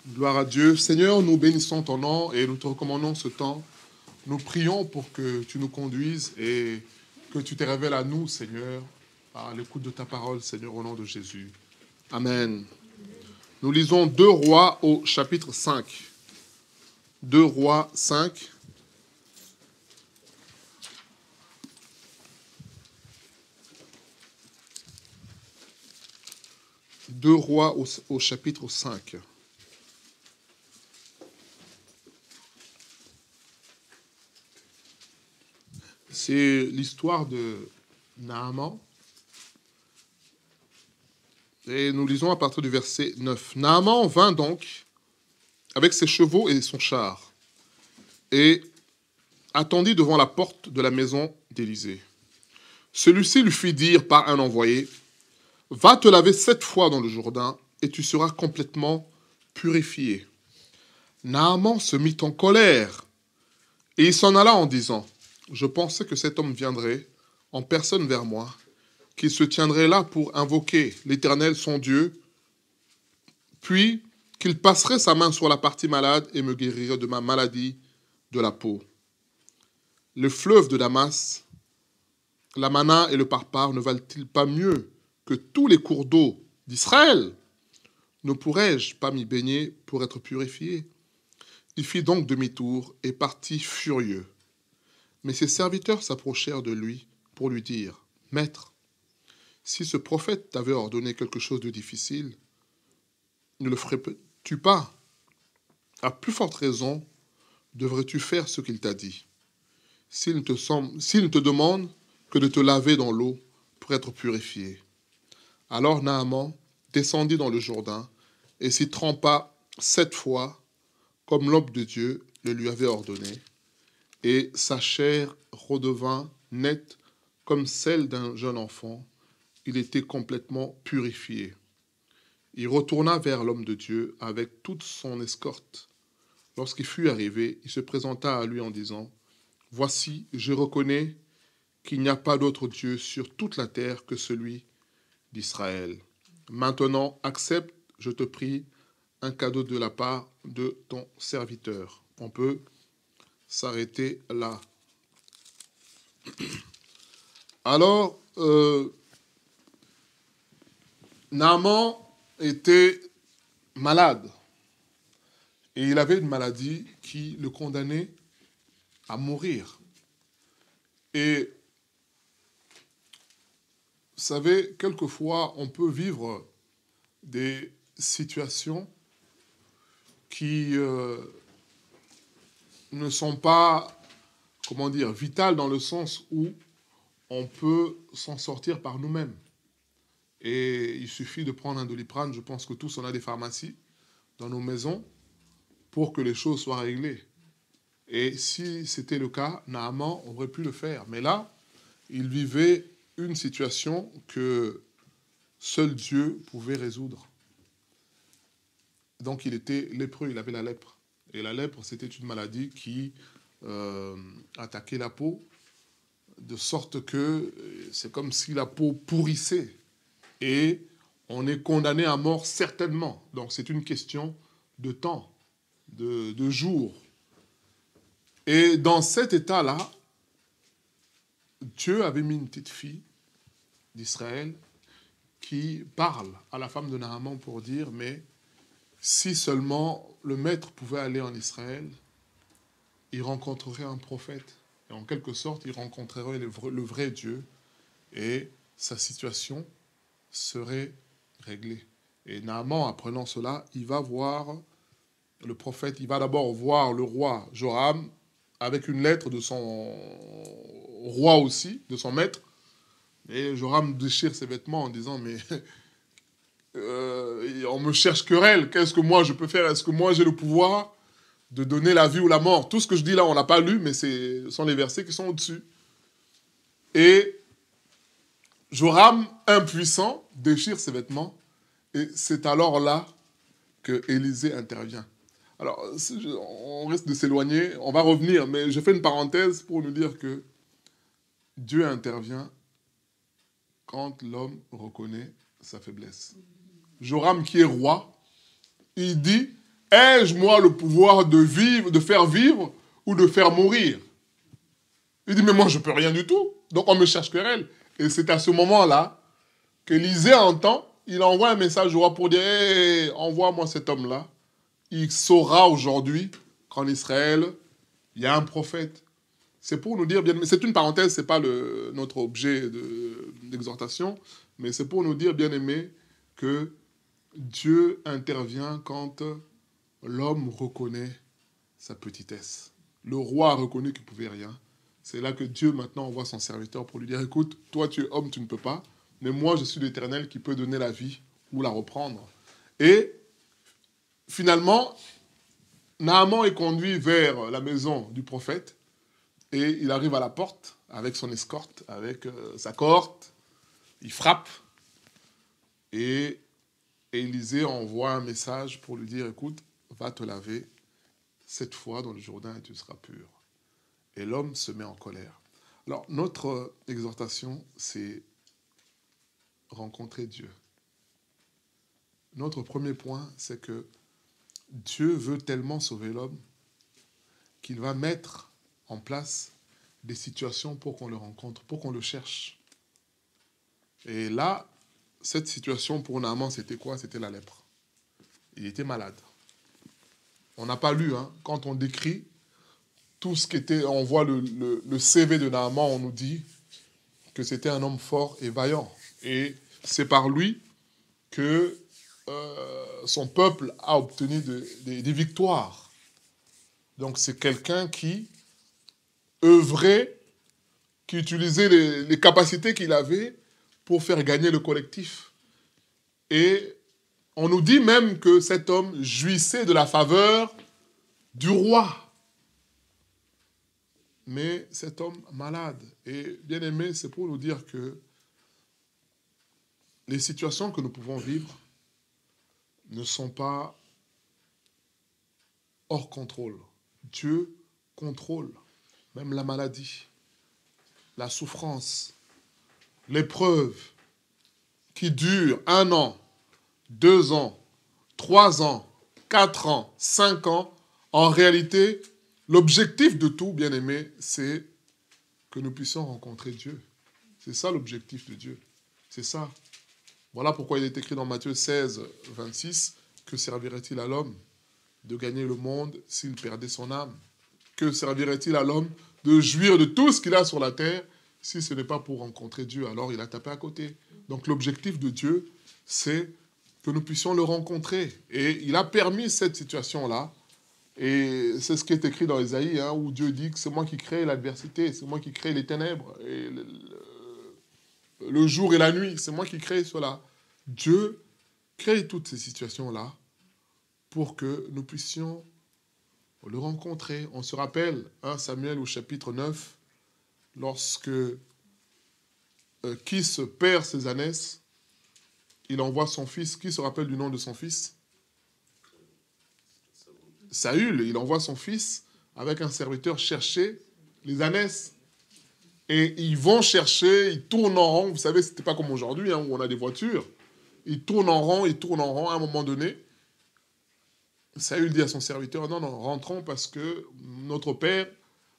Gloire à Dieu. Seigneur, nous bénissons ton nom et nous te recommandons ce temps. Nous prions pour que tu nous conduises et que tu te révèles à nous, Seigneur, par l'écoute de ta parole, Seigneur, au nom de Jésus. Amen. Nous lisons 2 Rois au chapitre 5. 2 Rois 5. Deux Rois au chapitre 5. C'est l'histoire de Naaman. Et nous lisons à partir du verset 9. Naaman vint donc avec ses chevaux et son char et attendit devant la porte de la maison d'Élisée. Celui-ci lui fit dire par un envoyé, « Va te laver 7 fois dans le Jourdain et tu seras complètement purifié. » Naaman se mit en colère et il s'en alla en disant, « Je pensais que cet homme viendrait en personne vers moi, qu'il se tiendrait là pour invoquer l'Éternel son Dieu, puis qu'il passerait sa main sur la partie malade et me guérirait de ma maladie de la peau. Le fleuve de Damas, la Mana et le Parpar ne valent-ils pas mieux que tous les cours d'eau d'Israël? Ne pourrais-je pas m'y baigner pour être purifié? » Il fit donc demi-tour et partit furieux. Mais ses serviteurs s'approchèrent de lui pour lui dire, « Maître, si ce prophète t'avait ordonné quelque chose de difficile, ne le ferais-tu pas? À plus forte raison, devrais-tu faire ce qu'il t'a dit. S'il ne te demande que de te laver dans l'eau pour être purifié. » Alors Naaman descendit dans le Jourdain et s'y trempa 7 fois, comme l'homme de Dieu le lui avait ordonné, et sa chair redevint nette comme celle d'un jeune enfant. Il était complètement purifié. Il retourna vers l'homme de Dieu avec toute son escorte. Lorsqu'il fut arrivé, il se présenta à lui en disant, « Voici, je reconnais qu'il n'y a pas d'autre Dieu sur toute la terre que celui d'Israël. Maintenant, accepte, je te prie, un cadeau de la part de ton serviteur. » On peut s'arrêter là. Alors, Naaman était malade. Et il avait une maladie qui le condamnait à mourir. Et vous savez, quelquefois, on peut vivre des situations qui ne sont pas, comment dire, vitales dans le sens où on peut s'en sortir par nous-mêmes. Et il suffit de prendre un Doliprane, je pense que tous on a des pharmacies dans nos maisons, pour que les choses soient réglées. Et si c'était le cas, Naaman aurait pu le faire. Mais là, il vivait une situation que seul Dieu pouvait résoudre. Donc il était lépreux, il avait la lèpre. Et la lèpre, c'était une maladie qui attaquait la peau, de sorte que c'est comme si la peau pourrissait. Et on est condamné à mort certainement. Donc c'est une question de temps, de jours. Et dans cet état-là, Dieu avait mis une petite fille d'Israël qui parle à la femme de Naaman pour dire, mais si seulement le maître pouvait aller en Israël, il rencontrerait un prophète. Et en quelque sorte, il rencontrerait le vrai Dieu et sa situation serait réglée. Et Naaman, apprenant cela, il va voir le prophète, il va d'abord voir le roi Joram avec une lettre de son roi aussi, de son maître. Et Joram déchire ses vêtements en disant, mais on me cherche querelle, qu'est-ce que moi je peux faire? Est-ce que moi j'ai le pouvoir de donner la vie ou la mort? Tout ce que je dis là, on ne l'a pas lu, mais ce sont les versets qui sont au-dessus. Et Joram, impuissant, déchire ses vêtements, et c'est alors là que Élisée intervient. Alors, on risque de s'éloigner, on va revenir, mais je fais une parenthèse pour nous dire que Dieu intervient quand l'homme reconnaît sa faiblesse. Joram, qui est roi, il dit, ai-je moi le pouvoir de vivre, de faire vivre ou de faire mourir? Il dit, mais moi je peux rien du tout. Donc on me cherche querelle. Et c'est à ce moment-là qu'Élisée entend, il envoie un message au roi pour dire, hey, envoie-moi cet homme-là. Il saura aujourd'hui qu'en Israël, il y a un prophète. C'est pour nous dire, bien, c'est une parenthèse, c'est pas notre objet d'exhortation, mais c'est pour nous dire, bien aimé, que Dieu intervient quand l'homme reconnaît sa petitesse. Le roi a reconnu qu'il ne pouvait rien. C'est là que Dieu maintenant envoie son serviteur pour lui dire, écoute, toi tu es homme, tu ne peux pas, mais moi je suis l'Éternel qui peut donner la vie ou la reprendre. Et finalement, Naaman est conduit vers la maison du prophète et il arrive à la porte avec son escorte, avec sa cohorte. Il frappe et Élisée envoie un message pour lui dire, écoute, va te laver cette fois dans le Jourdain et tu seras pur. Et l'homme se met en colère. Alors, notre exhortation, c'est rencontrer Dieu. Notre premier point, c'est que Dieu veut tellement sauver l'homme qu'il va mettre en place des situations pour qu'on le rencontre, pour qu'on le cherche. Et là, cette situation pour Naaman, c'était quoi? C'était la lèpre. Il était malade. On n'a pas lu, hein, quand on décrit tout ce qui était, on voit le CV de Naaman, on nous dit que c'était un homme fort et vaillant. Et c'est par lui que son peuple a obtenu des victoires. Donc c'est quelqu'un qui œuvrait, qui utilisait les capacités qu'il avait pour faire gagner le collectif. Et on nous dit même que cet homme jouissait de la faveur du roi. Mais cet homme malade. Et bien aimé, c'est pour nous dire que les situations que nous pouvons vivre ne sont pas hors contrôle. Dieu contrôle même la maladie, la souffrance, l'épreuve qui dure 1 an, 2 ans, 3 ans, 4 ans, 5 ans. En réalité, l'objectif de tout, bien aimé, c'est que nous puissions rencontrer Dieu. C'est ça l'objectif de Dieu. C'est ça. Voilà pourquoi il est écrit dans Matthieu 16, 26, que servirait-il à l'homme de gagner le monde s'il perdait son âme? Que servirait-il à l'homme de jouir de tout ce qu'il a sur la terre si ce n'est pas pour rencontrer Dieu? Alors il a tapé à côté. Donc l'objectif de Dieu, c'est que nous puissions le rencontrer. Et il a permis cette situation-là. Et c'est ce qui est écrit dans Ésaïe, hein, où Dieu dit que c'est moi qui crée l'adversité, c'est moi qui crée les ténèbres, et le jour et la nuit, c'est moi qui crée cela. Dieu crée toutes ces situations-là pour que nous puissions le rencontrer. On se rappelle, 1 Samuel au chapitre 9, lorsque Kis perd ses ânesses, il envoie son fils. Qui se rappelle du nom de son fils? Saül. Il envoie son fils avec un serviteur chercher les ânesses. Et ils vont chercher, ils tournent en rond. Vous savez, c'était pas comme aujourd'hui, hein, où on a des voitures. Ils tournent en rond, ils tournent en rond. À un moment donné, Saül dit à son serviteur, non, non, rentrons parce que notre père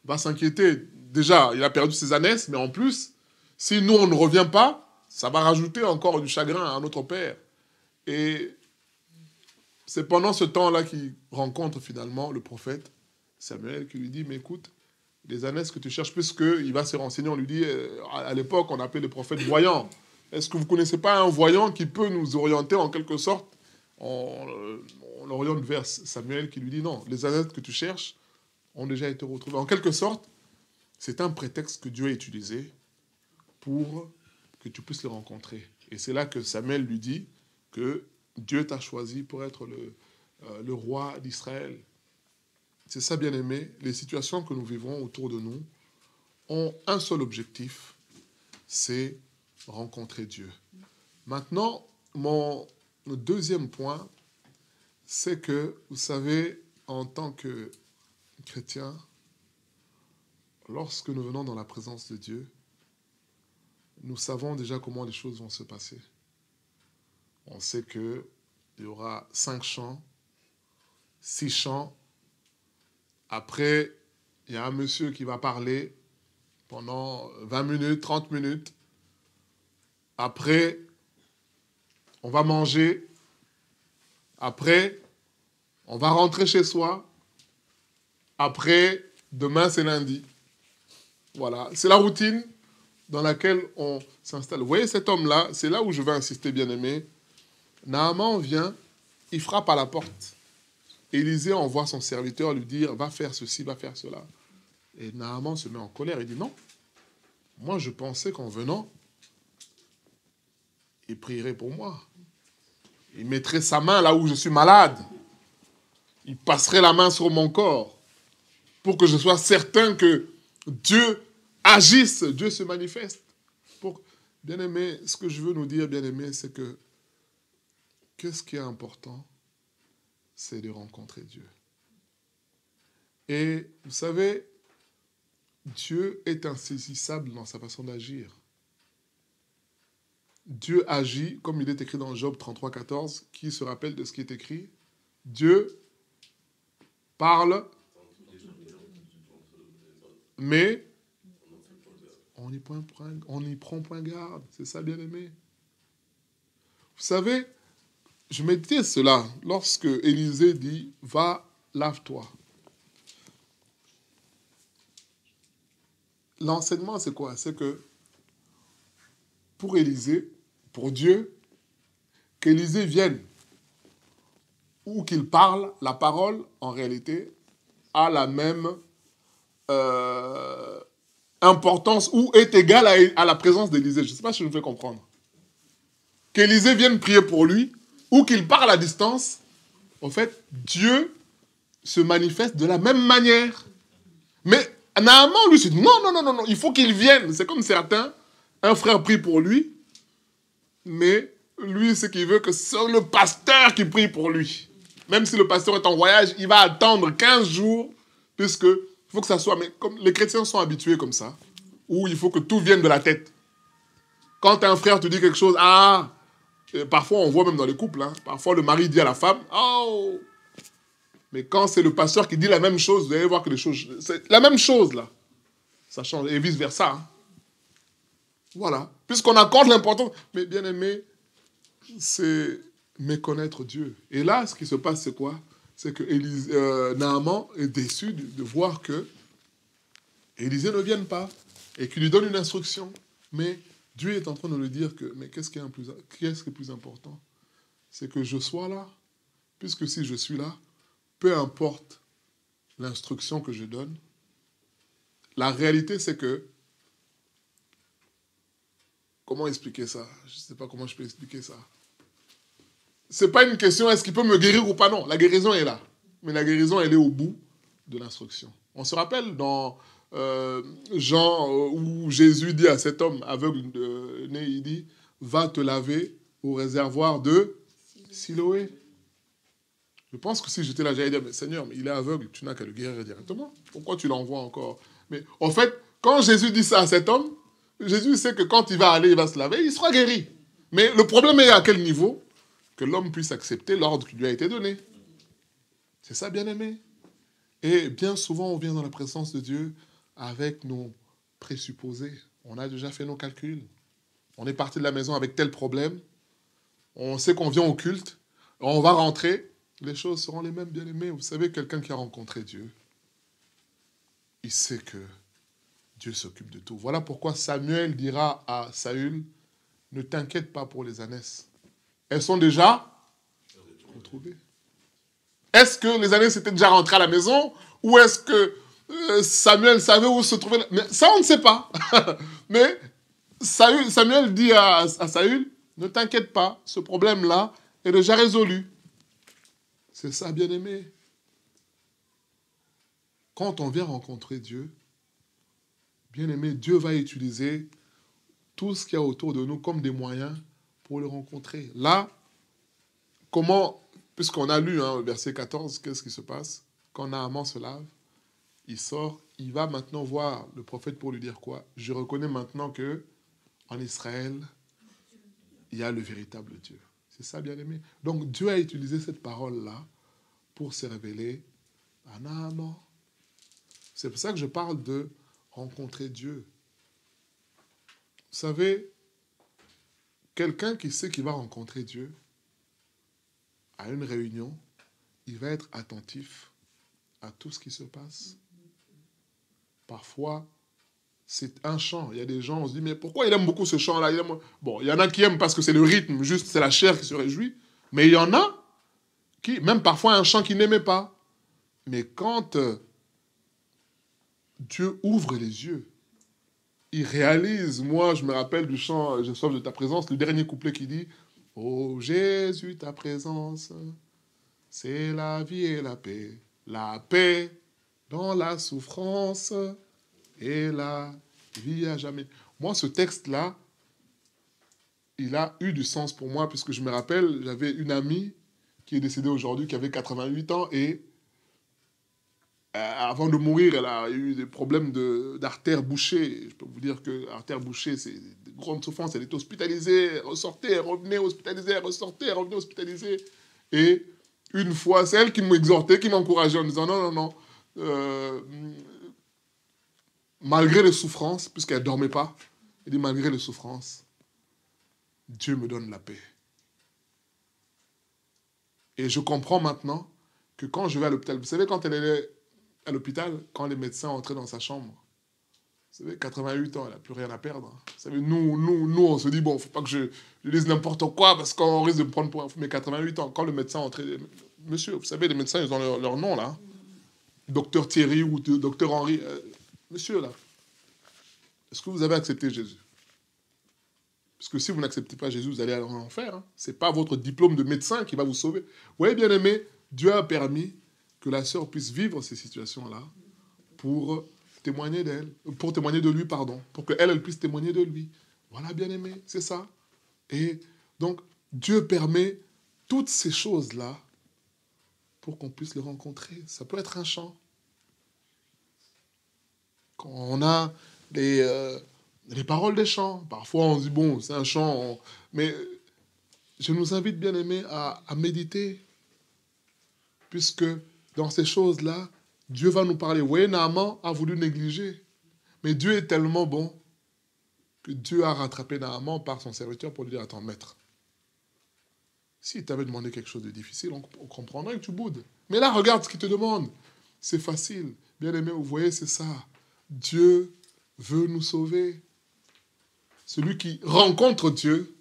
va s'inquiéter. Déjà, il a perdu ses ânesses, mais en plus, si nous, on ne revient pas, ça va rajouter encore du chagrin à notre père. Et c'est pendant ce temps-là qu'il rencontre finalement le prophète Samuel qui lui dit, mais écoute, les ânesses que tu cherches, puisqu'il va se renseigner, on lui dit, à l'époque, on appelait les prophètes voyants. Est-ce que vous ne connaissez pas un voyant qui peut nous orienter en quelque sorte? On l'oriente vers Samuel qui lui dit, non, les ânesses que tu cherches ont déjà été retrouvées. En quelque sorte, c'est un prétexte que Dieu a utilisé pour que tu puisses le rencontrer. Et c'est là que Samuel lui dit que Dieu t'a choisi pour être le roi d'Israël. C'est ça, bien aimé. Les situations que nous vivons autour de nous ont un seul objectif, c'est rencontrer Dieu. Maintenant, mon deuxième point, c'est que, vous savez, en tant que chrétien, lorsque nous venons dans la présence de Dieu, nous savons déjà comment les choses vont se passer. On sait qu'il y aura 5 chants, 6 chants. Après, il y a un monsieur qui va parler pendant 20 minutes, 30 minutes. Après, on va manger. Après, on va rentrer chez soi. Après, demain, c'est lundi. Voilà, c'est la routine dans laquelle on s'installe. Vous voyez cet homme-là, c'est là où je vais insister, bien-aimé. Naaman vient, il frappe à la porte. Élisée envoie son serviteur lui dire, va faire ceci, va faire cela. Et Naaman se met en colère, il dit non. Moi, je pensais qu'en venant, il prierait pour moi. Il mettrait sa main là où je suis malade. Il passerait la main sur mon corps pour que je sois certain que Dieu agisse, Dieu se manifeste. Bien-aimé, ce que je veux nous dire, bien-aimé, c'est que qu'est-ce qui est important? C'est de rencontrer Dieu. Et vous savez, Dieu est insaisissable dans sa façon d'agir. Dieu agit, comme il est écrit dans Job 33, 14, qui se rappelle de ce qui est écrit. Dieu parle, mais on n'y prend point garde. C'est ça, bien-aimé. Vous savez, je méditais cela lorsque Élisée dit « Va, lave-toi ». L'enseignement, c'est quoi? C'est que pour Élisée, pour Dieu, qu'Élisée vienne ou qu'il parle, la parole, en réalité, a la même importance ou est égale à la présence d'Élisée. Je ne sais pas si je me fais comprendre. Qu'Élisée vienne prier pour lui ou qu'il parle à distance, en fait, Dieu se manifeste de la même manière. Mais Naaman, lui, se dit non, il faut qu'il vienne. C'est comme certains, un frère prie pour lui, mais lui, ce qu'il veut, que c'est le pasteur qui prie pour lui. Même si le pasteur est en voyage, il va attendre 15 jours, puisque il faut que ça soit... Mais comme les chrétiens sont habitués comme ça, où il faut que tout vienne de la tête. Quand un frère te dit quelque chose, parfois on voit même dans les couples, parfois le mari dit à la femme, oh. Mais quand c'est le pasteur qui dit la même chose, vous allez voir que les choses... C'est la même chose, là. Ça change, et vice-versa. Voilà. Puisqu'on accorde l'importance... Mais bien aimé, c'est méconnaître Dieu. Et là, ce qui se passe, c'est quoi? C'est que Naaman est déçu de voir que Élisée ne vienne pas et qu'il lui donne une instruction. Mais Dieu est en train de lui dire que, mais qu'est-ce qui est plus important? C'est que je sois là. Puisque si je suis là, peu importe l'instruction que je donne, la réalité, c'est que... Comment expliquer ça? Je ne sais pas comment je peux expliquer ça. Ce n'est pas une question, est-ce qu'il peut me guérir ou pas? Non, la guérison est là. Mais la guérison, elle est au bout de l'instruction. On se rappelle dans Jean, où Jésus dit à cet homme aveugle de nez, il dit, va te laver au réservoir de Siloé. Je pense que si j'étais là, j'allais dire, mais Seigneur, mais il est aveugle, tu n'as qu'à le guérir directement. Pourquoi tu l'envoies encore? Mais en fait, quand Jésus dit ça à cet homme, Jésus sait que quand il va aller, il va se laver, il sera guéri. Mais le problème est à quel niveau? Que l'homme puisse accepter l'ordre qui lui a été donné. C'est ça, bien-aimé. Et bien souvent, on vient dans la présence de Dieu avec nos présupposés. On a déjà fait nos calculs. On est parti de la maison avec tel problème. On sait qu'on vient au culte. On va rentrer. Les choses seront les mêmes, bien-aimés. Vous savez, quelqu'un qui a rencontré Dieu, il sait que Dieu s'occupe de tout. Voilà pourquoi Samuel dira à Saül, ne t'inquiète pas pour les ânesses. Elles sont déjà retrouvées. Est-ce que les ânesses étaient déjà rentrées à la maison? Ou est-ce que Samuel savait où se trouvait? Mais ça, on ne sait pas. Mais Samuel dit à Saül, ne t'inquiète pas, ce problème-là est déjà résolu. C'est ça, bien-aimé. Quand on vient rencontrer Dieu, bien-aimé, Dieu va utiliser tout ce qu'il y a autour de nous comme des moyens pour le rencontrer. Là, puisqu'on a lu le verset 14, qu'est-ce qui se passe? Quand Naaman se lave, il sort, il va maintenant voir le prophète pour lui dire quoi? Je reconnais maintenant que en Israël, il y a le véritable Dieu. C'est ça, bien-aimé. Donc, Dieu a utilisé cette parole-là pour se révéler à Naaman. C'est pour ça que je parle de rencontrer Dieu. Vous savez, quelqu'un qui sait qu'il va rencontrer Dieu, à une réunion, il va être attentif à tout ce qui se passe. Parfois, c'est un chant. Il y a des gens, on se dit, mais pourquoi il aime beaucoup ce chant-là? Bon, il y en a qui aiment parce que c'est le rythme, juste c'est la chair qui se réjouit. Mais il y en a qui, même parfois un chant qu'ils n'aimaient pas. Mais quand Dieu ouvre les yeux, il réalise. Moi, je me rappelle du chant « J'ai soif de ta présence », le dernier couplet qui dit « Oh Jésus, ta présence, c'est la vie et la paix dans la souffrance et la vie à jamais. » Moi, ce texte-là, il a eu du sens pour moi, puisque je me rappelle, j'avais une amie qui est décédée aujourd'hui, qui avait 88 ans, et avant de mourir, elle a eu des problèmes d'artères bouchées. Je peux vous dire que l'artère bouchée, c'est de grandes souffrances. Elle était hospitalisée, elle ressortait, elle revenait hospitalisée, elle ressortait, elle revenait hospitalisée. Et une fois, c'est elle qui m'exhortait, qui m'encourageait en disant non, malgré les souffrances, puisqu'elle ne dormait pas, elle dit malgré les souffrances, Dieu me donne la paix. Et je comprends maintenant que quand je vais à l'hôpital, vous savez, quand elle est à l'hôpital, quand les médecins entraient dans sa chambre, vous savez, 88 ans, elle n'a plus rien à perdre. Vous savez, nous, on se dit, bon, il ne faut pas que je dise n'importe quoi, parce qu'on risque de me prendre pour un fou. Mais 88 ans, quand le médecin entrait, monsieur, vous savez, les médecins, ils ont leur nom, là. Docteur Thierry ou docteur Henri. Monsieur, là, est-ce que vous avez accepté Jésus? Parce que si vous n'acceptez pas Jésus, vous allez en enfer. Hein. Ce n'est pas votre diplôme de médecin qui va vous sauver. Vous voyez, bien aimé, Dieu a permis que la sœur puisse vivre ces situations-là pour témoigner d'elle, pour témoigner de lui, pardon, pour qu'elle elle puisse témoigner de lui. Voilà, bien aimé, c'est ça. Et donc, Dieu permet toutes ces choses-là pour qu'on puisse le rencontrer. Ça peut être un chant. Quand on a les paroles des chants, parfois on se dit, bon, c'est un chant, mais je nous invite, bien aimé, à méditer, puisque dans ces choses-là, Dieu va nous parler. Vous voyez, Naaman a voulu négliger. Mais Dieu est tellement bon que Dieu a rattrapé Naaman par son serviteur pour lui dire, attends, maître, s'il t'avait demandé quelque chose de difficile, on comprendrait que tu boudes. Mais là, regarde ce qu'il te demande. C'est facile. Bien aimé, vous voyez, c'est ça. Dieu veut nous sauver. Celui qui rencontre Dieu,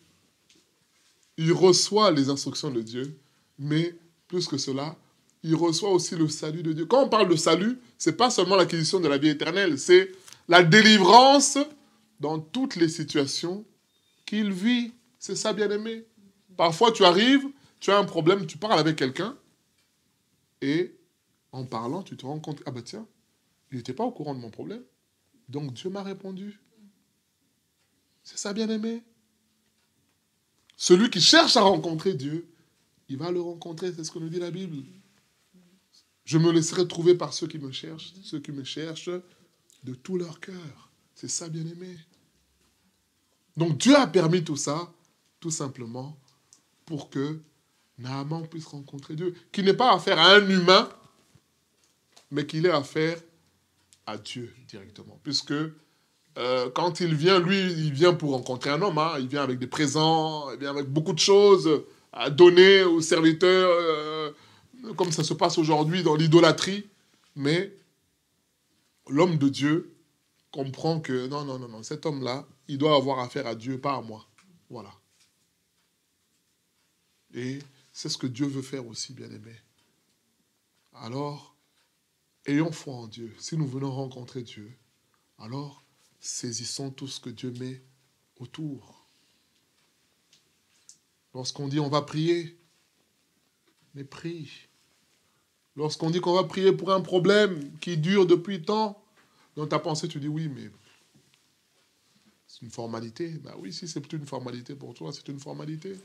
il reçoit les instructions de Dieu, mais plus que cela, il reçoit aussi le salut de Dieu. Quand on parle de salut, ce n'est pas seulement l'acquisition de la vie éternelle, c'est la délivrance dans toutes les situations qu'il vit. C'est ça, bien-aimé. Parfois, tu arrives, tu as un problème, tu parles avec quelqu'un, et en parlant, tu te rends compte, ah ben tiens, il n'était pas au courant de mon problème, donc Dieu m'a répondu. C'est ça, bien-aimé. Celui qui cherche à rencontrer Dieu, il va le rencontrer, c'est ce que nous dit la Bible. Je me laisserai trouver par ceux qui me cherchent de tout leur cœur. C'est ça, bien-aimé. Donc Dieu a permis tout ça, tout simplement, pour que Naaman puisse rencontrer Dieu. Qu'il n'ait pas affaire à un humain, mais qu'il ait affaire à Dieu directement. Puisque quand il vient, lui, il vient pour rencontrer un homme. Hein. Il vient avec des présents, il vient avec beaucoup de choses à donner aux serviteurs, comme ça se passe aujourd'hui dans l'idolâtrie. Mais l'homme de Dieu comprend que non, cet homme-là, il doit avoir affaire à Dieu, pas à moi. Voilà. Et c'est ce que Dieu veut faire aussi, bien-aimé. Alors, ayons foi en Dieu. Si nous venons rencontrer Dieu, alors saisissons tout ce que Dieu met autour. Lorsqu'on dit on va prier, mais prie. Lorsqu'on dit qu'on va prier pour un problème qui dure depuis tant, dans ta pensée tu dis oui, mais c'est une formalité. Ben oui, si c'est une formalité pour toi, c'est une formalité.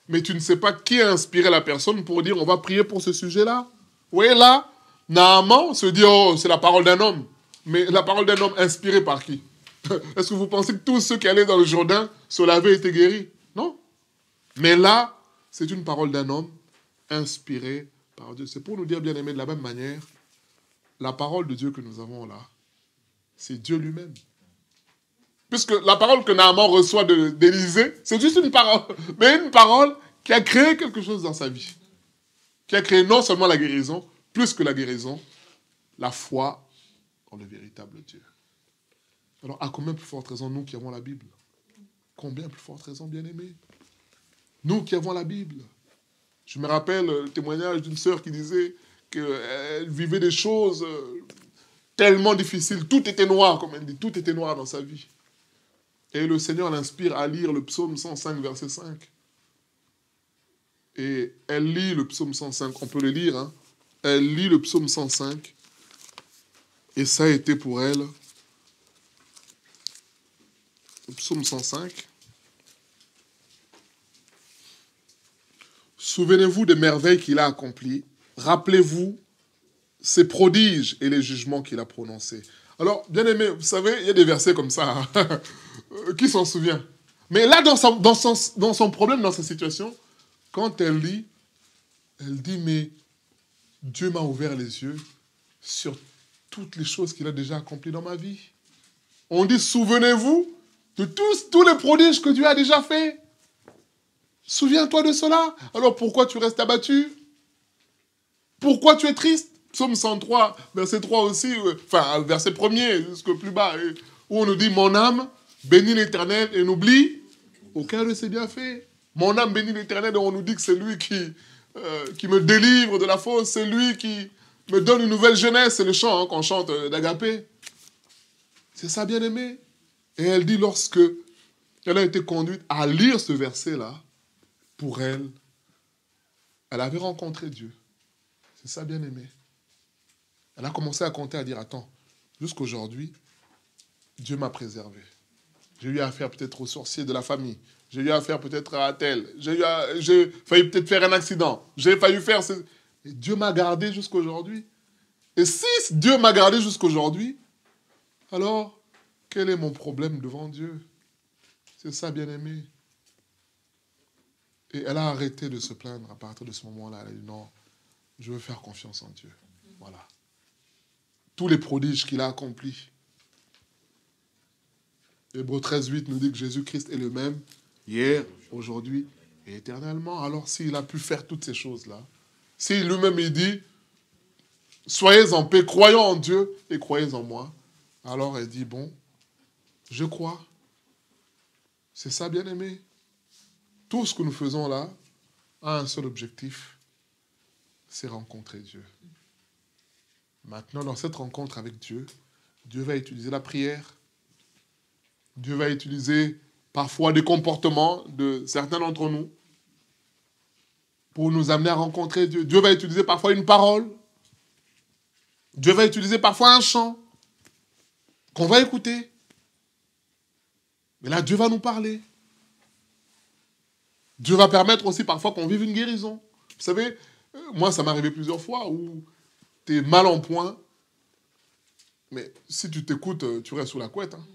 Mais tu ne sais pas qui a inspiré la personne pour dire on va prier pour ce sujet-là. Vous voyez là, Naaman se dit oh, c'est la parole d'un homme. Mais la parole d'un homme inspirée par qui? Est-ce que vous pensez que tous ceux qui allaient dans le Jourdain se lavaient et étaient guéris? Non. Mais là, c'est une parole d'un homme inspirés par Dieu. C'est pour nous dire, bien aimés, de la même manière, la parole de Dieu que nous avons là, c'est Dieu lui-même. Puisque la parole que Naaman reçoit d'Élisée, c'est juste une parole, mais une parole qui a créé quelque chose dans sa vie. Qui a créé non seulement la guérison, plus que la guérison, la foi en le véritable Dieu. Alors, à combien plus forte raison, nous qui avons la Bible? Combien plus forte raison, bien-aimés? Nous qui avons la Bible. Je me rappelle le témoignage d'une sœur qui disait qu'elle vivait des choses tellement difficiles. Tout était noir, comme elle dit. Tout était noir dans sa vie. Et le Seigneur l'inspire à lire le psaume 105, verset 5. Et elle lit le psaume 105. On peut le lire, hein. Elle lit le psaume 105. Et ça a été pour elle le psaume 105. Souvenez-vous des merveilles qu'il a accomplies. Rappelez-vous ses prodiges et les jugements qu'il a prononcés. Alors, bien aimé, vous savez, il y a des versets comme ça. Hein. Qui s'en souvient? Mais là, dans son problème, dans sa situation, quand elle lit, elle dit, mais Dieu m'a ouvert les yeux sur toutes les choses qu'il a déjà accomplies dans ma vie. On dit, souvenez-vous de tous les prodiges que Dieu a déjà fait. Souviens-toi de cela. Alors pourquoi tu restes abattu? Pourquoi tu es triste? Psaume 103, verset 3 aussi, verset 1er, jusqu'au plus bas, où on nous dit, mon âme bénit l'Éternel et n'oublie aucun de ses bienfaits. Mon âme bénit l'Éternel et on nous dit que c'est lui qui me délivre de la fosse, c'est lui qui me donne une nouvelle jeunesse. C'est le chant qu'on chante d'Agapé. C'est ça, bien-aimé. Et elle dit, lorsque elle a été conduite à lire ce verset-là, pour elle, elle avait rencontré Dieu. C'est ça, bien-aimé. Elle a commencé à compter, à dire, attends, jusqu'aujourd'hui, Dieu m'a préservé. J'ai eu affaire peut-être aux sorciers de la famille. J'ai eu affaire peut-être à tel. J'ai failli peut-être faire un accident. J'ai failli faire... Et Dieu m'a gardé jusqu'aujourd'hui. Et si Dieu m'a gardé jusqu'aujourd'hui, alors, quel est mon problème devant Dieu? C'est ça, bien-aimé. Et elle a arrêté de se plaindre à partir de ce moment-là. Elle a dit, non, je veux faire confiance en Dieu. Voilà. Tous les prodiges qu'il a accomplis. Hébreux 13:8 nous dit que Jésus-Christ est le même hier, aujourd'hui et éternellement. Alors s'il a pu faire toutes ces choses-là, si lui-même il dit, soyez en paix, croyons en Dieu et croyez en moi, alors elle dit, bon, je crois. C'est ça, bien-aimé. Tout ce que nous faisons là a un seul objectif, c'est rencontrer Dieu. Maintenant, dans cette rencontre avec Dieu, Dieu va utiliser la prière. Dieu va utiliser parfois des comportements de certains d'entre nous pour nous amener à rencontrer Dieu. Dieu va utiliser parfois une parole. Dieu va utiliser parfois un chant qu'on va écouter. Mais là, Dieu va nous parler. Dieu va permettre aussi parfois qu'on vive une guérison. Vous savez, moi, ça m'est arrivé plusieurs fois où tu es mal en point, mais si tu t'écoutes, tu restes sous la couette. Hein.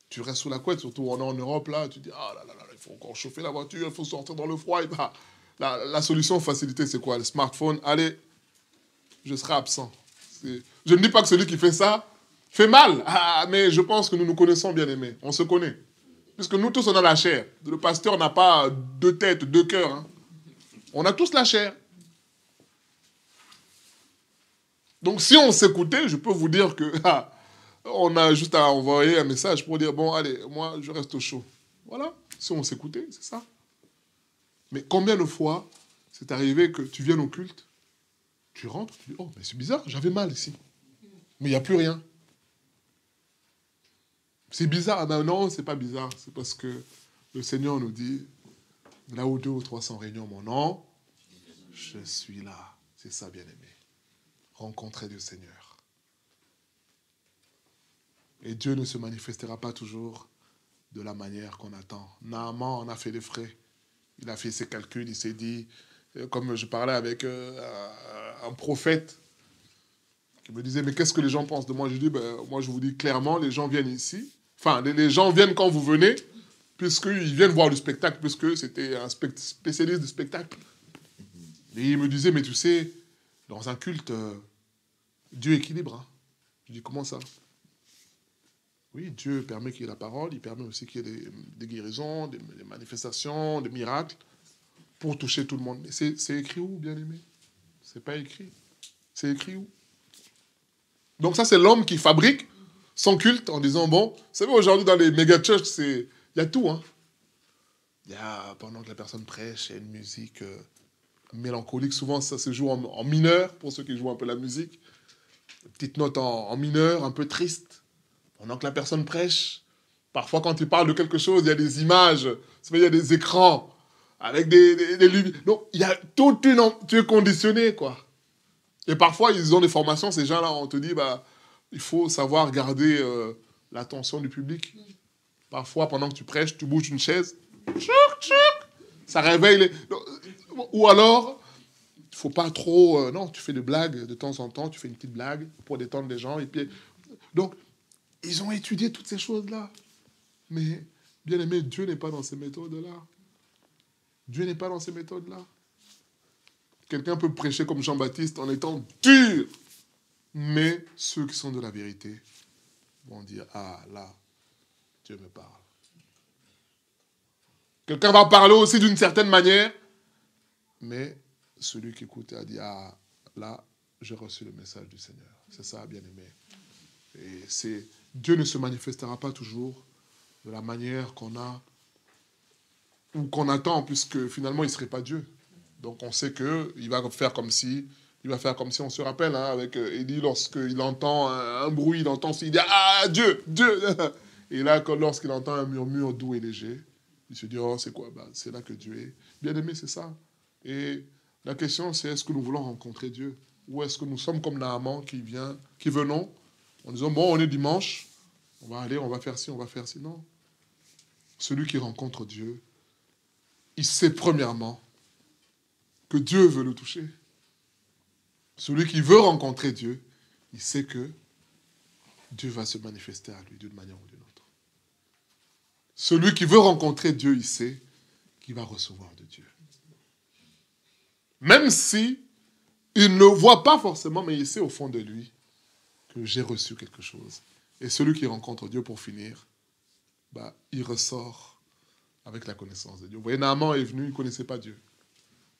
Tu restes sous la couette, surtout on est en Europe, là, tu dis, ah là là là, il faut encore chauffer la voiture, il faut sortir dans le froid. Et bah, la solution facilité, c'est quoi? Le smartphone, allez, je serai absent. Je ne dis pas que celui qui fait ça fait mal, mais je pense que nous nous connaissons, bien aimés, on se connaît. Puisque nous tous, on a la chair. Le pasteur n'a pas deux têtes, deux cœurs. Hein. On a tous la chair. Donc si on s'écoutait, je peux vous dire que on a juste à envoyer un message pour dire, bon, allez, moi, je reste au chaud. Voilà, si on s'écoutait, c'est ça. Mais combien de fois c'est arrivé que tu viennes au culte, tu rentres, tu dis, oh, mais c'est bizarre, j'avais mal ici. Mais il n'y a plus rien. C'est bizarre. Ben non, c'est pas bizarre. C'est parce que le Seigneur nous dit, là où 2 ou 3 sont réunis en mon nom, je suis là. C'est ça, bien-aimé. Rencontrer le Seigneur. Et Dieu ne se manifestera pas toujours de la manière qu'on attend. Naaman en a fait des frais. Il a fait ses calculs, il s'est dit, comme je parlais avec un prophète, qui me disait, mais qu'est-ce que les gens pensent de moi? Je dis, moi je vous dis clairement, les gens viennent ici. Enfin, les gens viennent quand vous venez, puisqu'ils viennent voir le spectacle, puisque c'était un spécialiste du spectacle. Et il me disait, mais tu sais, dans un culte, Dieu équilibre. Hein. Je dis, comment ça? Oui, Dieu permet qu'il y ait la parole, il permet aussi qu'il y ait des guérisons, des manifestations, des miracles, pour toucher tout le monde. Mais c'est écrit où, bien-aimé? C'est pas écrit. C'est écrit où? Donc ça, c'est l'homme qui fabrique son culte en disant, bon, vous savez, aujourd'hui, dans les méga-churches, il y a tout. Hein. Il y a, pendant que la personne prêche, il y a une musique mélancolique. Souvent, ça se joue en mineur, pour ceux qui jouent un peu la musique. Une petite note en mineur, un peu triste. Pendant que la personne prêche, parfois, quand il parle de quelque chose, il y a des images, il y a des écrans, avec des lumières. Donc, il y a toute une... Tu es conditionné, quoi. Et parfois, ils ont des formations, ces gens-là, on te dit, bah, il faut savoir garder l'attention du public. Parfois, pendant que tu prêches, tu bouges une chaise, ça réveille les... Ou alors, il ne faut pas trop... non, tu fais des blagues de temps en temps, tu fais une petite blague pour détendre les gens. Et puis... Donc, ils ont étudié toutes ces choses-là. Mais, bien aimé, Dieu n'est pas dans ces méthodes-là. Dieu n'est pas dans ces méthodes-là. Quelqu'un peut prêcher comme Jean-Baptiste en étant dur. Mais ceux qui sont de la vérité vont dire, ah là, Dieu me parle. Quelqu'un va parler aussi d'une certaine manière, mais celui qui écoute a dit, ah là, j'ai reçu le message du Seigneur. C'est ça, bien-aimé. Et Dieu ne se manifestera pas toujours de la manière qu'on a ou qu'on attend, puisque finalement, il ne serait pas Dieu. Donc on sait qu'il va faire comme si, on se rappelle, hein, avec Élie, lorsqu'il entend un bruit, il entend, il dit, ah, Dieu, Dieu. Et là, lorsqu'il entend un murmure doux et léger, il se dit, oh, c'est quoi? Bah, c'est là que Dieu est. Bien aimé, c'est ça. Et la question, c'est est-ce que nous voulons rencontrer Dieu? Ou est-ce que nous sommes comme Naaman qui venons en disant, bon, on est dimanche, on va aller, on va faire ci, on va faire ci. Non. Celui qui rencontre Dieu, il sait premièrement que Dieu veut le toucher. Celui qui veut rencontrer Dieu, il sait que Dieu va se manifester à lui d'une manière ou d'une autre. Celui qui veut rencontrer Dieu, il sait qu'il va recevoir de Dieu. Même si il ne voit pas forcément, mais il sait au fond de lui que j'ai reçu quelque chose. Et celui qui rencontre Dieu, pour finir, bah, il ressort avec la connaissance de Dieu. Vous voyez, Naaman est venu, il ne connaissait pas Dieu.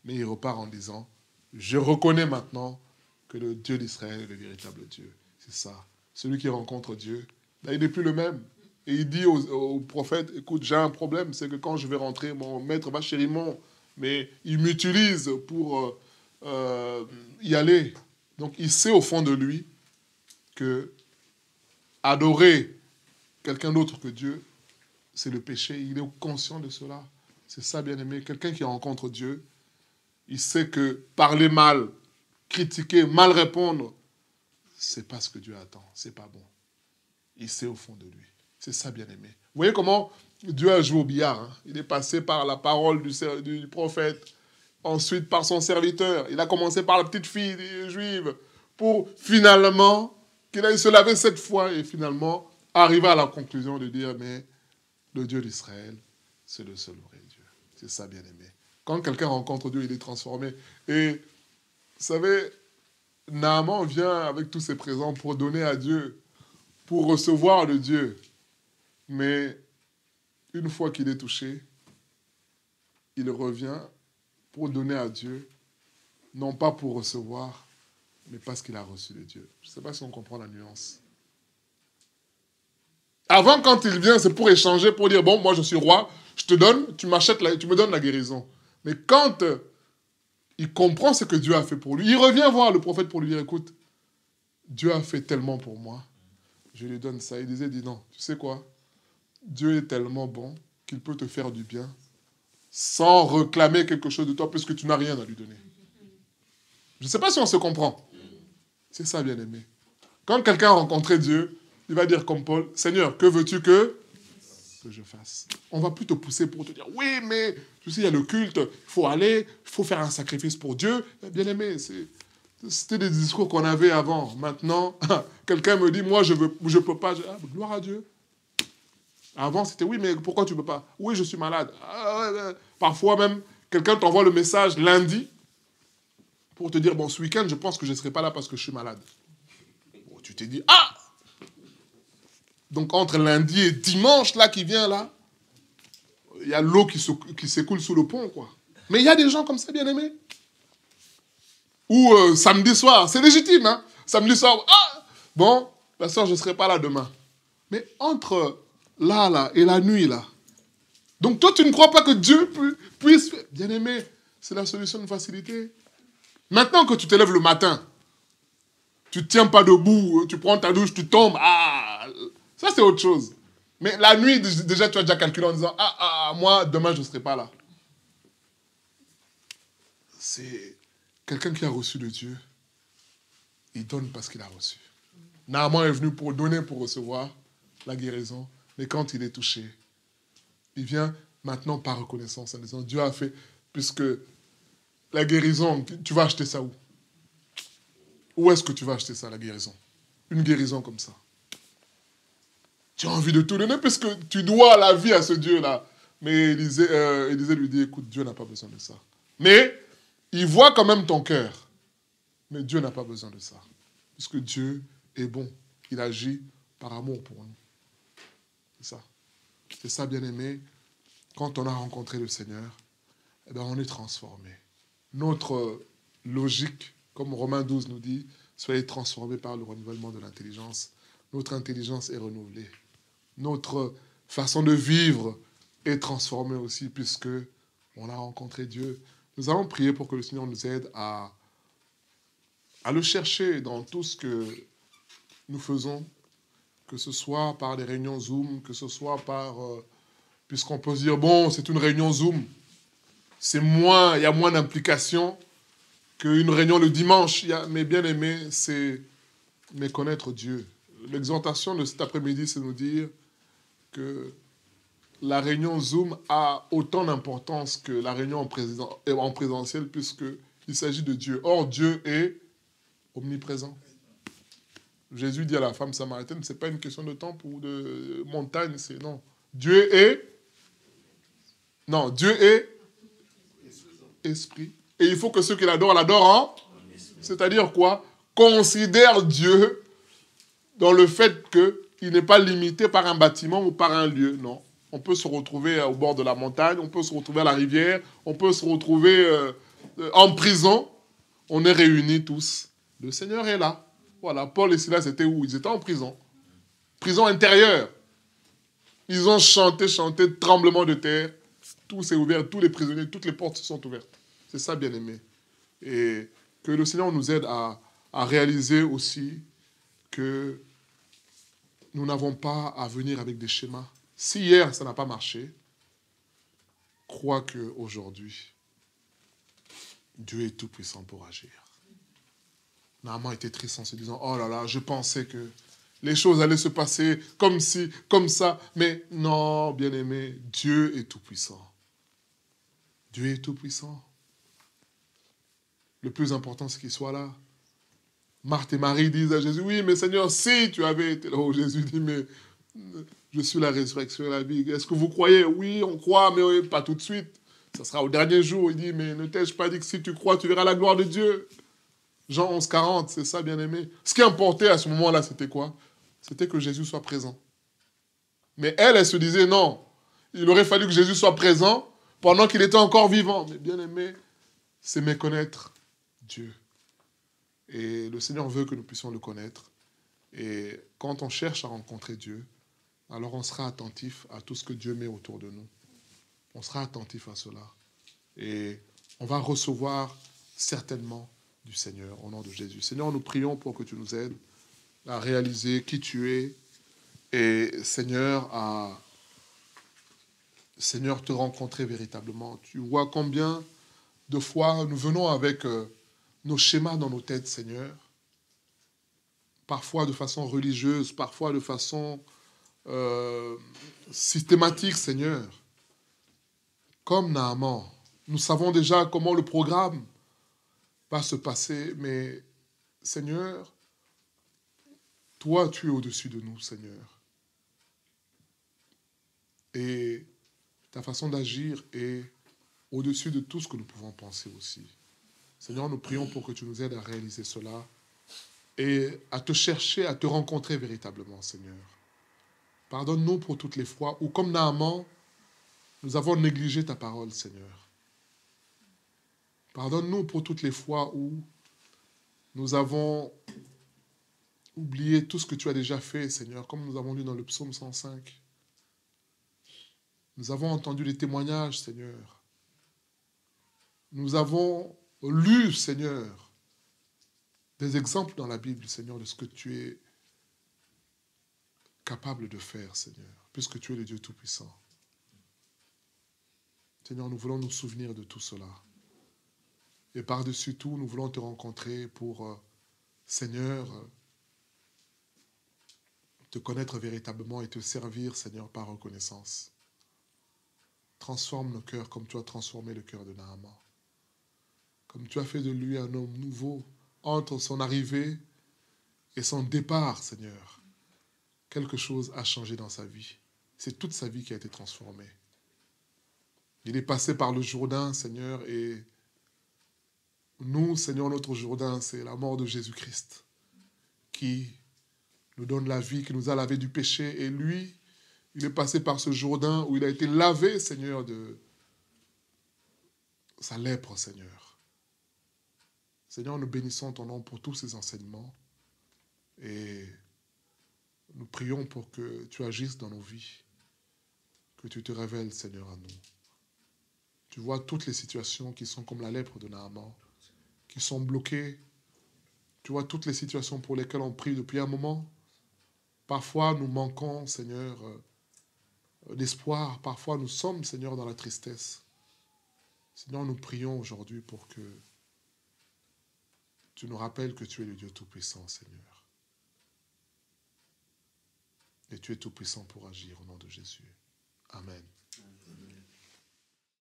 Mais il repart en disant, je reconnais maintenant que le Dieu d'Israël est le véritable Dieu. C'est ça. Celui qui rencontre Dieu, là, il n'est plus le même. Et il dit au prophète, écoute, j'ai un problème, c'est que quand je vais rentrer, mon maître va chez Rimon, mais il m'utilise pour y aller. Donc il sait au fond de lui que adorer quelqu'un d'autre que Dieu, c'est le péché. Il est conscient de cela. C'est ça, bien-aimé. Quelqu'un qui rencontre Dieu, il sait que parler mal, critiquer, mal répondre, c'est pas ce que Dieu attend. C'est pas bon. Il sait au fond de lui. C'est ça, bien-aimé. Vous voyez comment Dieu a joué au billard. Hein? Il est passé par la parole du prophète, ensuite par son serviteur. Il a commencé par la petite fille juive pour finalement qu'il aille se laver 7 fois et finalement arriver à la conclusion de dire, mais le Dieu d'Israël, c'est le seul vrai Dieu. C'est ça, bien-aimé. Quand quelqu'un rencontre Dieu, il est transformé. Et, vous savez, Naaman vient avec tous ses présents pour donner à Dieu, pour recevoir de Dieu. Mais une fois qu'il est touché, il revient pour donner à Dieu, non pas pour recevoir, mais parce qu'il a reçu de Dieu. Je ne sais pas si on comprend la nuance. Avant, quand il vient, c'est pour échanger, pour dire, bon, moi je suis roi, je te donne, tu me donnes la guérison. Mais quand il comprend ce que Dieu a fait pour lui, il revient voir le prophète pour lui dire, écoute, Dieu a fait tellement pour moi, je lui donne ça. Il dit non, tu sais quoi? Dieu est tellement bon qu'il peut te faire du bien sans réclamer quelque chose de toi puisque tu n'as rien à lui donner. Je ne sais pas si on se comprend. C'est ça, bien-aimé. Quand quelqu'un a rencontré Dieu, il va dire comme Paul, Seigneur, que veux-tu que je fasse? On va plus te pousser pour te dire, oui, mais tu sais, il y a le culte, il faut aller, il faut faire un sacrifice pour Dieu. Bien-aimé, c'était des discours qu'on avait avant. Maintenant, quelqu'un me dit, moi, je peux pas. Gloire à Dieu. Avant, c'était, oui, mais pourquoi tu ne peux pas? Oui, je suis malade. Parfois même, quelqu'un t'envoie le message lundi. pour te dire, bon, ce week-end, je pense que je ne serai pas là parce que je suis malade. Bon, tu t'es dit, ah! Donc, entre lundi et dimanche, là, qui vient, là, il y a l'eau qui s'écoule sous le pont, quoi. Mais il y a des gens comme ça, bien-aimés. Ou samedi soir, c'est légitime, hein. Samedi soir, ah! Bon, la soeur, je ne serai pas là demain. Mais entre là, et la nuit, là. Donc, toi, tu ne crois pas que Dieu puisse... Bien-aimé, c'est la solution de facilité. Maintenant que tu te lèves le matin, tu ne tiens pas debout, tu prends ta douche, tu tombes, ah, ça c'est autre chose. Mais la nuit, déjà tu as déjà calculé en disant, moi demain je ne serai pas là. C'est quelqu'un qui a reçu de Dieu, il donne parce qu'il a reçu. Naaman est venu pour donner, pour recevoir la guérison, mais quand il est touché, il vient maintenant par reconnaissance en disant, Dieu a fait, puisque la guérison, tu vas acheter ça où? Où est-ce que tu vas acheter ça, la guérison? Une guérison comme ça. Tu as envie de tout donner puisque tu dois la vie à ce Dieu-là. Mais Élisée lui dit, écoute, Dieu n'a pas besoin de ça. Mais il voit quand même ton cœur. Mais Dieu n'a pas besoin de ça. Puisque Dieu est bon. Il agit par amour pour nous. C'est ça. C'est ça, bien-aimé. Quand on a rencontré le Seigneur, eh bien, on est transformé. Notre logique, comme Romains 12 nous dit, soyez transformés par le renouvellement de l'intelligence. Notre intelligence est renouvelée. Notre façon de vivre est transformée aussi, puisque on a rencontré Dieu. Nous allons prier pour que le Seigneur nous aide à le chercher dans tout ce que nous faisons, que ce soit par des réunions Zoom, que ce soit par... puisqu'on peut se dire, bon, c'est une réunion Zoom, il y a moins d'implication qu'une réunion le dimanche. Mais bien aimé, c'est méconnaître Dieu. L'exhortation de cet après-midi, c'est de nous dire que la réunion Zoom a autant d'importance que la réunion en présentiel, puisqu'il s'agit de Dieu. Or, Dieu est omniprésent. Jésus dit à la femme samaritaine, ce n'est pas une question de temple ou de montagne, c'est non. Dieu est esprit. Et il faut que ceux qui l'adorent, l'adorent. C'est-à-dire quoi? Considère Dieu dans le fait qu'il n'est pas limité par un bâtiment ou par un lieu. Non. On peut se retrouver au bord de la montagne, on peut se retrouver à la rivière, on peut se retrouver en prison. On est réunis tous. Le Seigneur est là. Voilà, Paul et Silas étaient où? Ils étaient en prison. Prison intérieure. Ils ont chanté, tremblement de terre. Tout s'est ouvert, tous les prisonniers, toutes les portes se sont ouvertes. C'est ça, bien-aimé. Et que le Seigneur nous aide à réaliser aussi que nous n'avons pas à venir avec des schémas. Si hier, ça n'a pas marché, crois qu'aujourd'hui, Dieu est tout-puissant pour agir. Naaman était triste en se disant, oh là là, je pensais que les choses allaient se passer comme ci, comme ça. Mais non, bien-aimé, Dieu est tout-puissant. Dieu est tout-puissant. Le plus important, c'est qu'il soit là. Marthe et Marie disent à Jésus, oui, mais Seigneur, si tu avais été là. Oh, Jésus dit, mais je suis la résurrection et la vie. Est-ce que vous croyez? Oui, on croit, mais oui, pas tout de suite. Ça sera au dernier jour. Il dit, mais ne t'ai-je pas dit que si tu crois, tu verras la gloire de Dieu? Jean 11, 40, c'est ça, bien-aimé. Ce qui importait à ce moment-là, c'était quoi? C'était que Jésus soit présent. Mais elle se disait, non, il aurait fallu que Jésus soit présent pendant qu'il était encore vivant. Mais bien-aimé, c'est méconnaître Dieu. Et le Seigneur veut que nous puissions le connaître. Et quand on cherche à rencontrer Dieu, alors on sera attentif à tout ce que Dieu met autour de nous. On sera attentif à cela. Et on va recevoir certainement du Seigneur au nom de Jésus. Seigneur, nous prions pour que tu nous aides à réaliser qui tu es et Seigneur, Seigneur, te rencontrer véritablement. Tu vois combien de fois nous venons avec nos schémas dans nos têtes, Seigneur. Parfois de façon religieuse, parfois de façon systématique, Seigneur. Comme Naaman. Nous savons déjà comment le programme va se passer, mais Seigneur, toi, tu es au-dessus de nous, Seigneur. Et ta façon d'agir est au-dessus de tout ce que nous pouvons penser aussi. Seigneur, nous prions pour que tu nous aides à réaliser cela et à te chercher, à te rencontrer véritablement, Seigneur. Pardonne-nous pour toutes les fois où, comme Naaman, nous avons négligé ta parole, Seigneur. Pardonne-nous pour toutes les fois où nous avons oublié tout ce que tu as déjà fait, Seigneur, comme nous avons lu dans le psaume 105. Nous avons entendu les témoignages, Seigneur. Nous avons lu, Seigneur, des exemples dans la Bible, Seigneur, de ce que tu es capable de faire, Seigneur, puisque tu es le Dieu Tout-Puissant. Seigneur, nous voulons nous souvenir de tout cela. Et par-dessus tout, nous voulons te rencontrer pour, Seigneur, te connaître véritablement et te servir, Seigneur, par reconnaissance. Transforme nos cœurs comme tu as transformé le cœur de Naaman. Comme tu as fait de lui un homme nouveau entre son arrivée et son départ, Seigneur. Quelque chose a changé dans sa vie. C'est toute sa vie qui a été transformée. Il est passé par le Jourdain, Seigneur, et nous, Seigneur, notre Jourdain, c'est la mort de Jésus-Christ qui nous donne la vie, qui nous a lavé du péché. Et lui, il est passé par ce Jourdain où il a été lavé, Seigneur, de sa lèpre, Seigneur. Seigneur, nous bénissons ton nom pour tous ces enseignements et nous prions pour que tu agisses dans nos vies, que tu te révèles, Seigneur, à nous. Tu vois toutes les situations qui sont comme la lèpre de Naaman, qui sont bloquées. Tu vois toutes les situations pour lesquelles on prie depuis un moment. Parfois, nous manquons, Seigneur, d'espoir. Parfois, nous sommes, Seigneur, dans la tristesse. Seigneur, nous prions aujourd'hui pour que tu nous rappelles que tu es le Dieu Tout-Puissant, Seigneur. Et tu es Tout-Puissant pour agir au nom de Jésus. Amen.